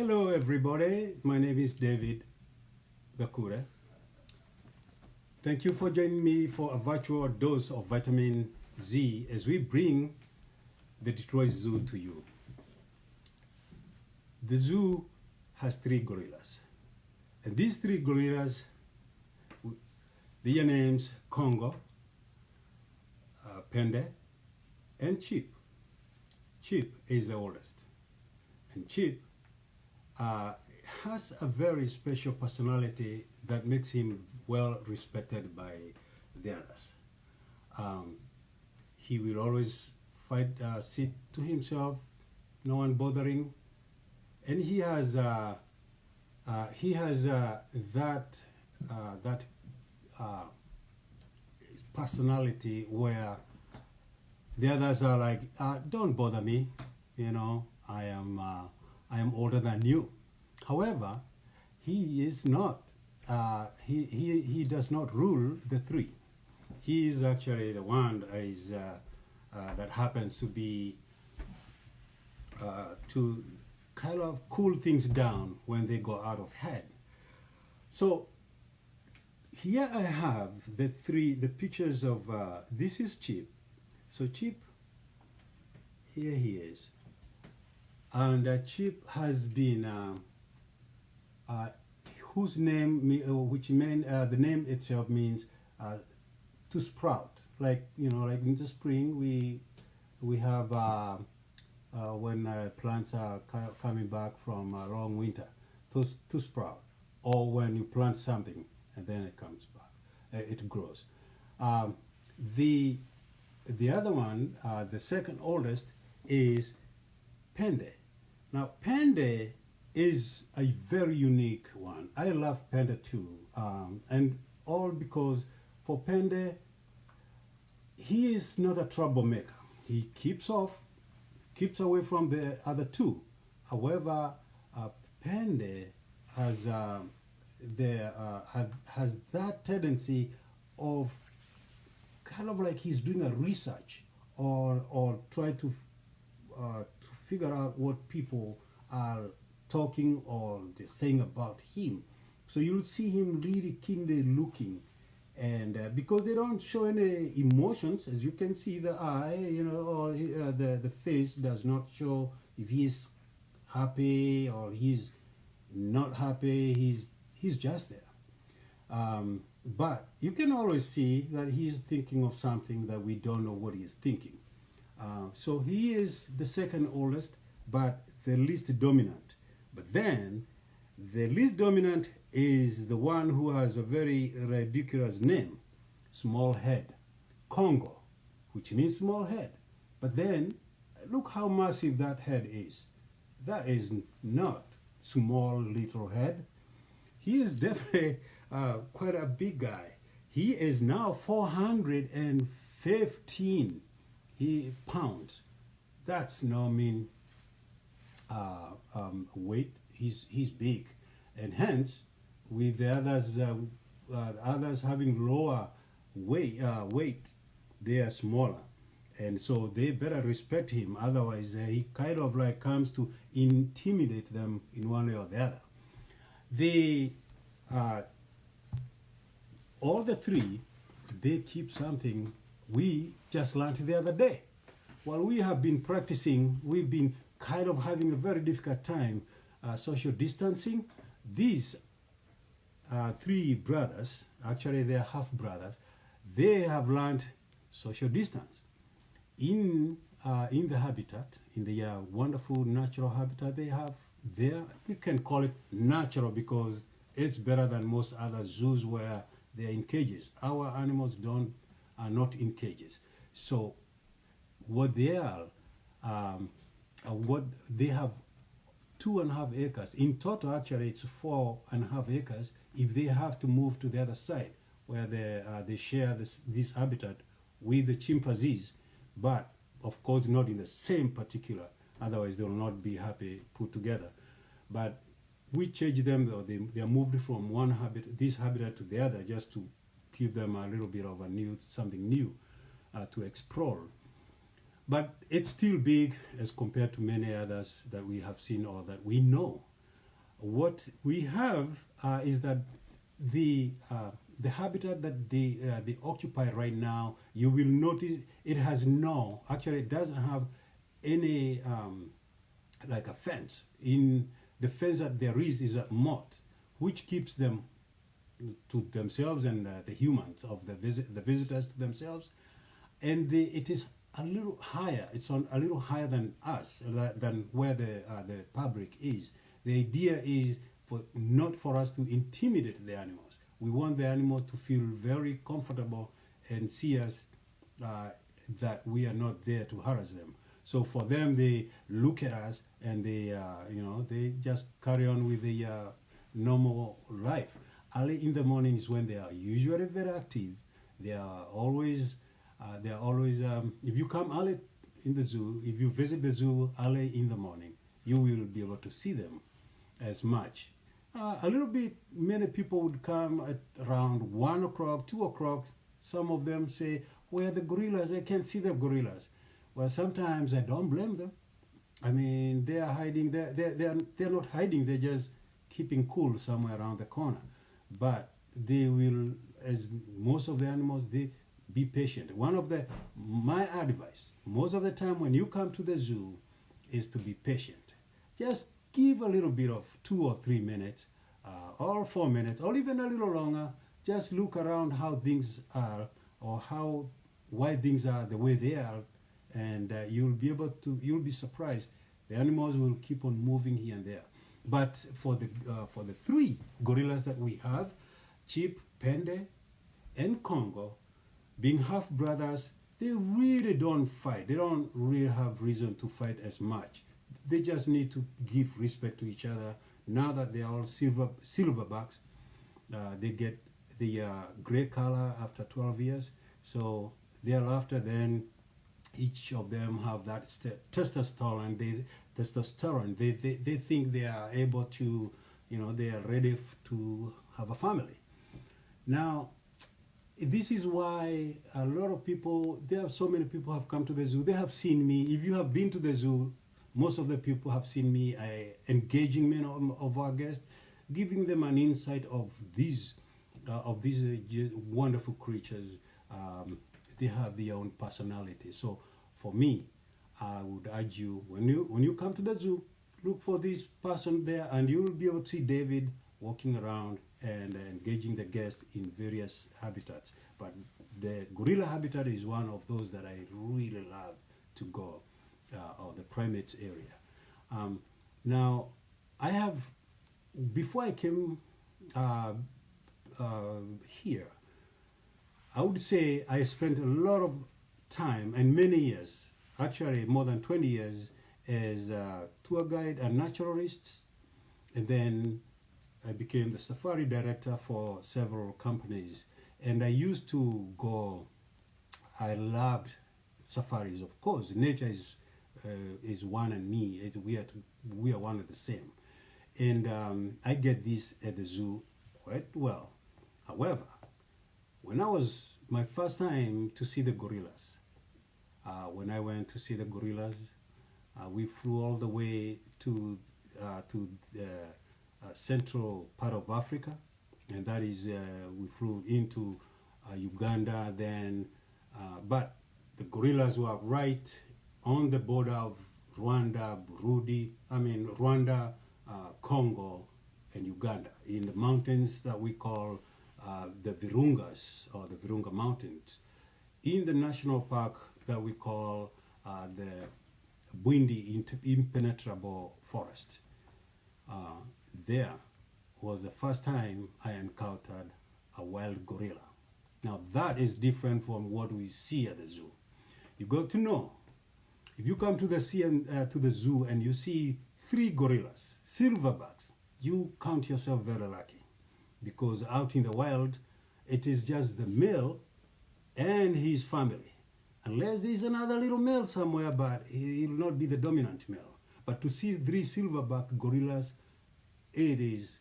Hello everybody, my name is David Gakure. Thank you for joining me for a virtual dose of vitamin Z as we bring the Detroit Zoo to you. The zoo has 3 gorillas, and these 3 gorillas, their names Congo, Pende, and Chip. Chip is the oldest, and Chip has a very special personality that makes him well respected by the others. He will always sit to himself, no one bothering, and he has that personality where the others are like, don't bother me, I am older than you. However, he is not. He does not rule the 3. He is actually the one that happens to be to kind of cool things down when they go out of hand. So here I have the pictures of this is Chip. So Chip, here he is. And Chip has been, whose name, the name itself means to sprout. Like like in the spring, we have when plants are coming back from a long winter, to sprout. Or when you plant something and then it comes back, it grows. The other one, the second oldest, is Pende. Now, Pende is a very unique one. I love Pende too, and all because for Pende, he is not a troublemaker. He keeps away from the other 2. However, Pende has that tendency of kind of like he's doing a research or try to figure out what people are talking or they're saying about him. So you'll see him really keenly looking, and because they don't show any emotions, as you can see, the eye, or the face does not show if he's happy or he's not happy. He's just there. But you can always see that he's thinking of something that we don't know what he is thinking. So he is the second oldest, but the least dominant. But then, the least dominant is the one who has a very ridiculous name, small head, Congo, which means small head. But then, look how massive that head is. That is not small little head. He is definitely quite a big guy. He is now 415 pounds. That's no mean weight. He's big, and hence with the others having lower weight, they are smaller, and so they better respect him. Otherwise, he kind of like comes to intimidate them in one way or the other. All the 3, they keep something we just learned the other day. While we have been practicing, we've been kind of having a very difficult time social distancing. These 3 brothers, actually they're half brothers, they have learned social distance in the habitat, in the wonderful natural habitat they have there. We can call it natural because it's better than most other zoos where they're in cages. Our animals are not in cages. So what they are, what they have 2.5 acres. In total, actually, it's 4.5 acres if they have to move to the other side where they share this habitat with the chimpanzees, but of course not in the same particular, otherwise they will not be happy put together. But we change them, or they are moved from this habitat to the other just to give them a little bit of something new to explore. But it's still big as compared to many others that we have seen or that we know. What we have is that the habitat that they occupy right now, you will notice it has no, actually it doesn't have any like a fence. In the fence that there is a moat, which keeps them to themselves and the humans of the visitors to themselves, and it is a little higher. It's on a little higher than us, than where the public is. The idea is for not for us to intimidate the animals. We want the animals to feel very comfortable and see us that we are not there to harass them. So for them, they look at us and they just carry on with the normal life. Early in the morning is when they are usually very active. They are always if you come early in the zoo, if you visit the zoo early in the morning, you will be able to see them as much. A little bit, many people would come at around 1 o'clock, 2 o'clock. Some of them say, where are the gorillas? I can't see the gorillas. Well, sometimes I don't blame them. I mean, they are hiding. They're not hiding. They're just keeping cool somewhere around the corner. But they will, as most of the animals, they be patient. My advice, most of the time when you come to the zoo, is to be patient. Just give a little bit of 2 or 3 minutes, or 4 minutes, or even a little longer. Just look around how things are, or why things are the way they are, and you'll be surprised. The animals will keep on moving here and there. But for the 3 gorillas that we have, Chip, Pende, and Congo, being half brothers, they really don't fight. They don't really have reason to fight as much. They just need to give respect to each other. Now that they are all silverbacks, they get the gray color after 12 years. So thereafter, then each of them have that testosterone. They think they are able to, they are ready to have a family. Now, this is why a lot of people, there are so many people have come to the zoo. They have seen me. If you have been to the zoo, most of the people have seen me engaging many of our guests, giving them an insight of these wonderful creatures. They have their own personality. So for me, I would urge you, when you come to the zoo, look for this person there, and you will be able to see David walking around and engaging the guests in various habitats. But the gorilla habitat is one of those that I really love to go, or the primates area. Now, before I came here, I would say I spent a lot of time and many years, actually more than 20 years, as a tour guide and naturalist, and then I became the safari director for several companies. And I used to go, I loved safaris, of course. Nature is one, and me, we are one and the same. And I get this at the zoo quite well. However, when I was my first time to see the gorillas, when I went to see the gorillas, we flew all the way to the central part of Africa, and that is we flew into Uganda then, but the gorillas were right on the border of Rwanda, Congo, and Uganda, in the mountains that we call the Virungas, or the Virunga Mountains, in the national park that we call the Bwindi Impenetrable Forest. There was the first time I encountered a wild gorilla. Now that is different from what we see at the zoo. You got to know, if you come to the zoo and you see 3 gorillas, silverbacks, you count yourself very lucky, because out in the wild, it is just the male and his family. Unless there's another little male somewhere, but he will not be the dominant male. But to see 3 silverback gorillas, it is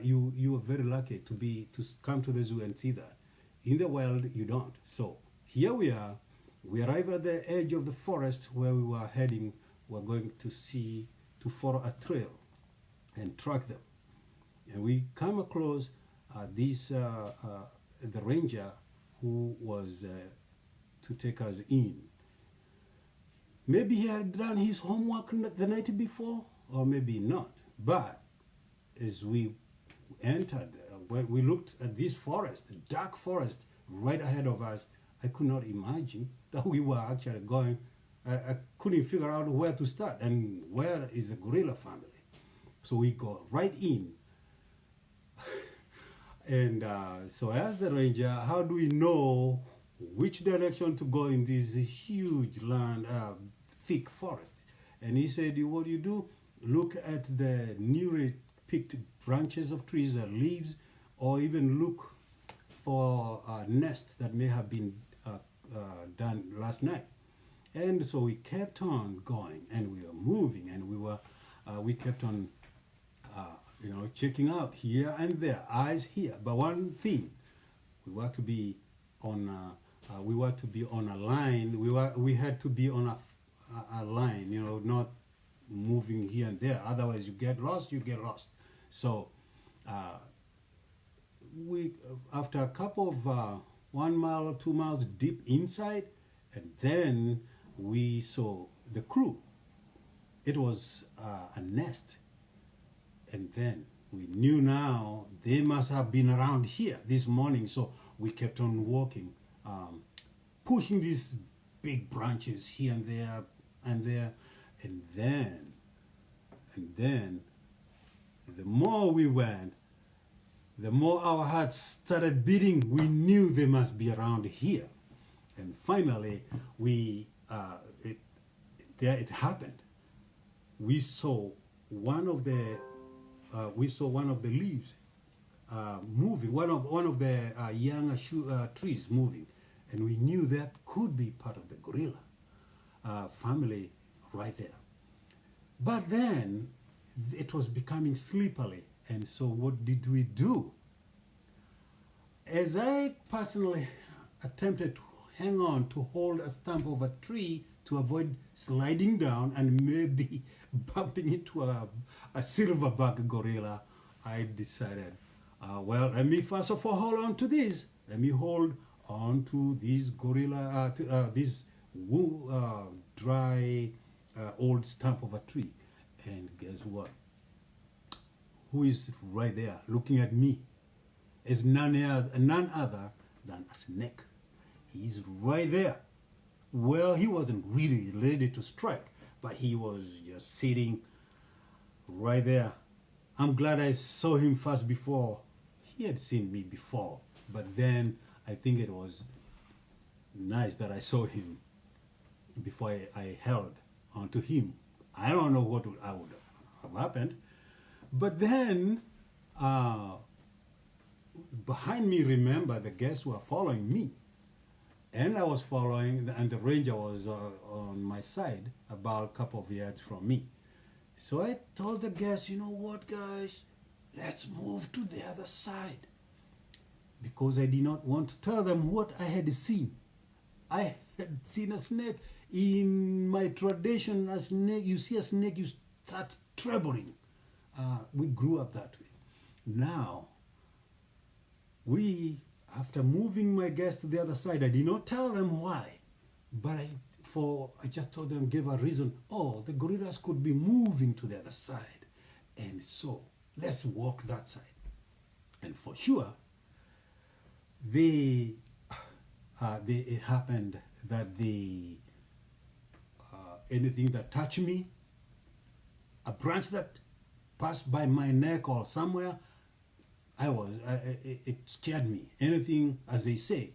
you are very lucky to come to the zoo and see that. In the wild, you don't. So here we are. We arrive at the edge of the forest where we were heading. We're going to follow a trail. and track them. And we come across the ranger who was to take us in. Maybe he had done his homework the night before, or maybe not. But as we entered, we looked at this forest, a dark forest right ahead of us. I could not imagine that we were actually going. I couldn't figure out where to start and where is the gorilla family. So we go right in. And so I asked the ranger, how do we know which direction to go in this huge land, thick forest? And he said, what you do, look at the newly picked branches of trees or leaves, or even look for nests that may have been done last night. And so we kept on going, and we were moving, and we kept on checking out here and there, eyes here. But one thing, we were to be on a line. We had to be on a line, not moving here and there. Otherwise, you get lost. So we, after a couple of 1 mile or 2 miles deep inside, and then we saw the crew. It was a nest. And then we knew now they must have been around here this morning. So we kept on walking, pushing these big branches here and there and there. And then the more we went, the more our hearts started beating. We knew they must be around here. And finally, it happened. We saw one of the leaves moving, one of the young trees moving, and we knew that could be part of the gorilla family right there. But then it was becoming slippery, and so what did we do? As I personally attempted to hang on to hold a stump of a tree to avoid sliding down and maybe bumping into a silverback gorilla, I decided, let me first of all hold on to this. Let me hold on to this gorilla, this dry old stump of a tree. And guess what? Who is right there looking at me? Is none other than a snake. He's right there. Well, he wasn't really ready to strike, but he was just sitting right there. I'm glad I saw him first before. He had seen me before, but then I think it was nice that I saw him before I held onto him. I don't know what would have happened, but then behind me, remember, the guests were following me. And I was following, and the ranger was on my side, about a couple of yards from me. So I told the guests, you know what, guys, let's move to the other side. Because I did not want to tell them what I had seen. I had seen a snake. In my tradition, a snake, you see a snake, you start trembling. We grew up that way. Now, after moving my guests to the other side, I did not tell them why, but I just told them, gave a reason. Oh, the gorillas could be moving to the other side, and so let's walk that side. And for sure, it happened that anything that touched me, a branch that passed by my neck or somewhere, it scared me. Anything, as they say,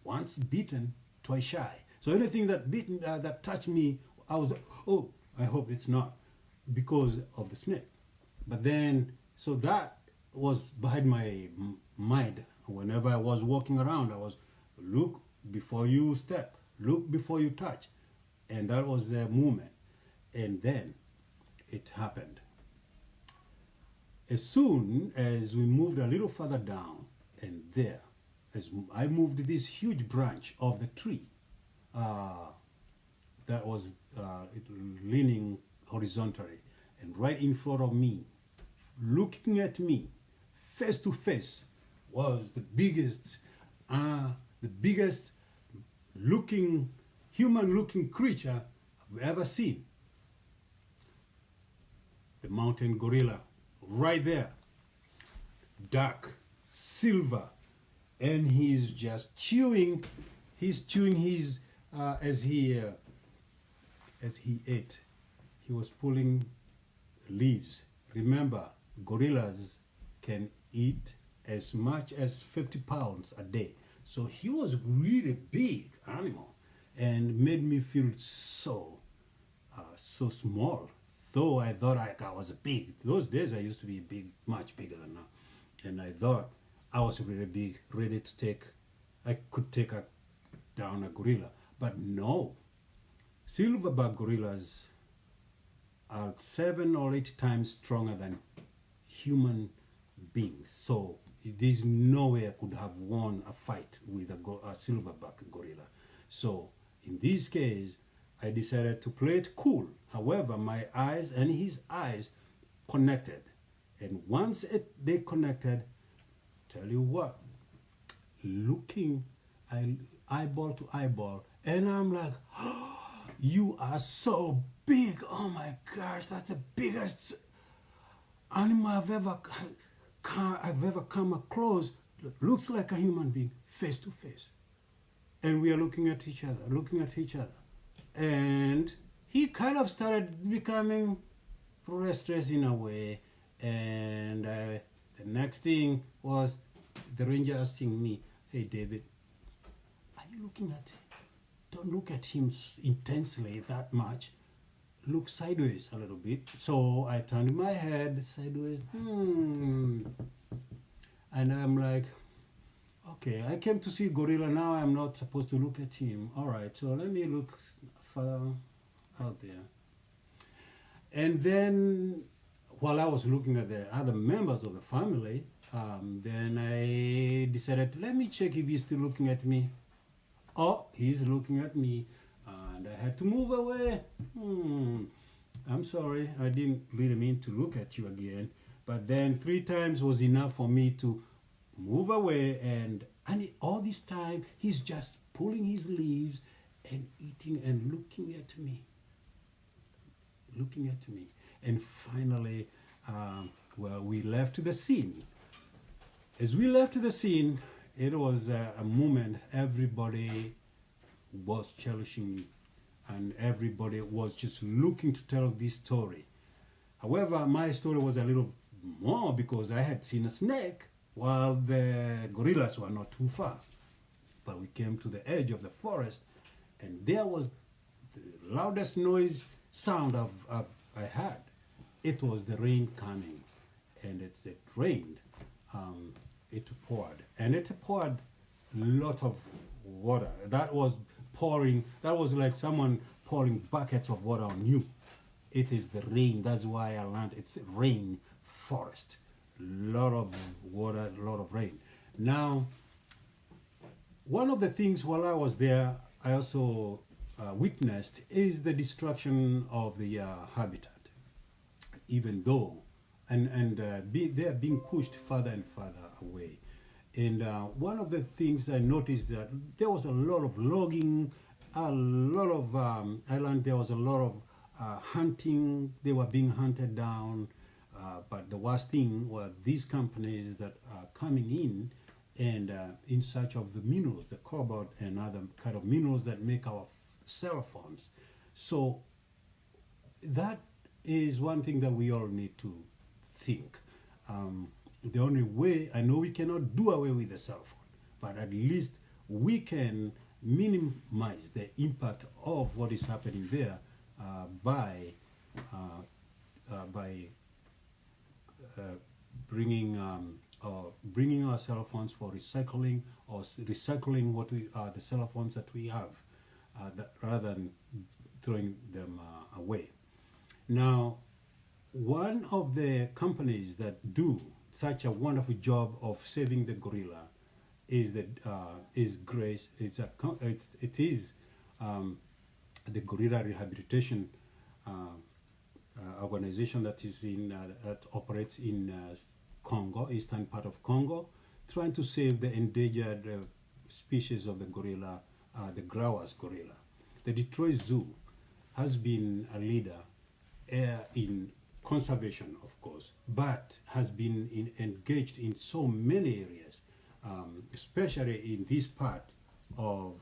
once bitten, twice shy. So anything that touched me, I was, oh, I hope it's not, because of the snake. But then, so that was behind my mind. Whenever I was walking around, I was, look before you step, look before you touch. And that was the movement. And then it happened. As soon as we moved a little further down, and there, as I moved this huge branch of the tree that was leaning horizontally, and right in front of me, looking at me face to face was the biggest looking, human looking creature I've ever seen. The mountain gorilla, right there, dark, silver, and he's just chewing. He's chewing his as he ate. He was pulling leaves. Remember, gorillas can eat as much as 50 pounds a day. So he was really big animal, and made me feel so small. Though I thought I was big. Those days I used to be big, much bigger than now. And I thought I was really big, ready to I could take down a gorilla. But no, silverback gorillas are 7 or 8 times stronger than human beings. So there's no way I could have won a fight with a silverback gorilla. So in this case, I decided to play it cool. However, my eyes and his eyes connected. And once they connected, tell you what, looking eyeball to eyeball, and I'm like, oh, you are so big. Oh my gosh, that's the biggest animal I've ever come across. Looks like a human being, face to face. And we are looking at each other. And he kind of started becoming restless in a way. And the next thing was the ranger asking me, hey David, are you looking at him? Don't look at him intensely that much. Look sideways a little bit. So I turned my head sideways. And I'm like, okay, I came to see gorilla. Now I'm not supposed to look at him. All right, so let me look further out there. And then while I was looking at the other members of the family, then I decided, let me check if he's still looking at me. Oh, he's looking at me, and I had to move away. I'm sorry, I didn't really mean to look at you again. But then 3 times was enough for me to move away, and all this time he's just pulling his leaves and eating and looking at me. And finally, we left the scene. As we left the scene, it was a moment everybody was cherishing, and everybody was just looking to tell this story. However, my story was a little more because I had seen a snake while the gorillas were not too far. But we came to the edge of the forest, and there was the loudest sound I had. It was the rain coming, and it rained. It poured, and it poured a lot of water. That was like someone pouring buckets of water on you. It is the rain. That's why I learned it's rain forest. A lot of water, a lot of rain. Now, one of the things while I was there, I also witnessed is the destruction of the habitat. Even though, they are being pushed further and further away. And one of the things I noticed that there was a lot of logging, a lot of island. There was a lot of hunting. They were being hunted down. But the worst thing were these companies that are coming in and in search of the minerals, the cobalt and other kind of minerals that make our cell phones. So that is one thing that we all need to think. The only way, I know we cannot do away with the cell phone, but at least we can minimize the impact of what is happening there by bringing our cell phones for recycling, or recycling what the cell phones that we have, rather than throwing them away. Now, one of the companies that do such a wonderful job of saving the gorilla is Grace. It is the gorilla rehabilitation organization that is that operates in Congo, eastern part of Congo, trying to save the endangered species of the gorilla, the Grauer's gorilla. The Detroit Zoo has been a leader in conservation, of course, but has been engaged in so many areas, especially in this part of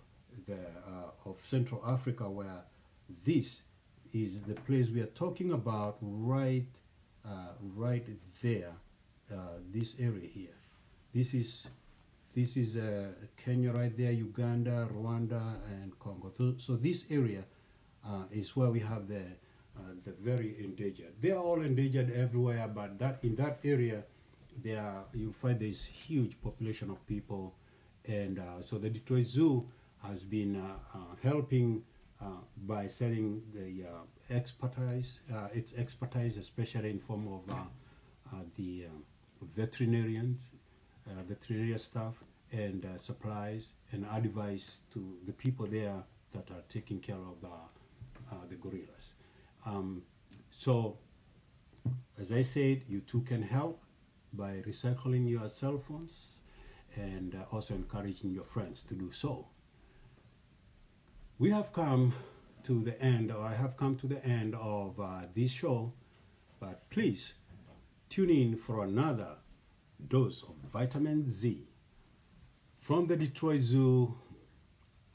of Central Africa, where this is the place we are talking about, right there, this area here. This is Kenya right there, Uganda, Rwanda, and Congo. So this area is where we have the very endangered. They are all endangered everywhere, but in that area, you'll find this huge population of people, and so the Detroit Zoo has been helping by selling the its expertise, especially in form of the veterinarians, veterinary staff, and supplies and advice to the people there that are taking care of the gorillas. So, as I said, you too can help by recycling your cell phones and also encouraging your friends to do so. We have come to the end, or I have come to the end of this show, but please tune in for another dose of vitamin Z from the Detroit Zoo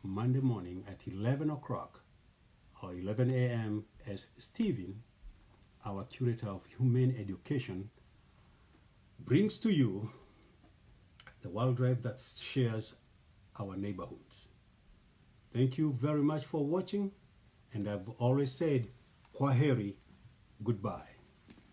Monday morning at 11 o'clock or 11 a.m. as Stephen, our curator of humane education, brings to you the wildlife that shares our neighborhoods. Thank you very much for watching, and I've always said, kwaheri, goodbye.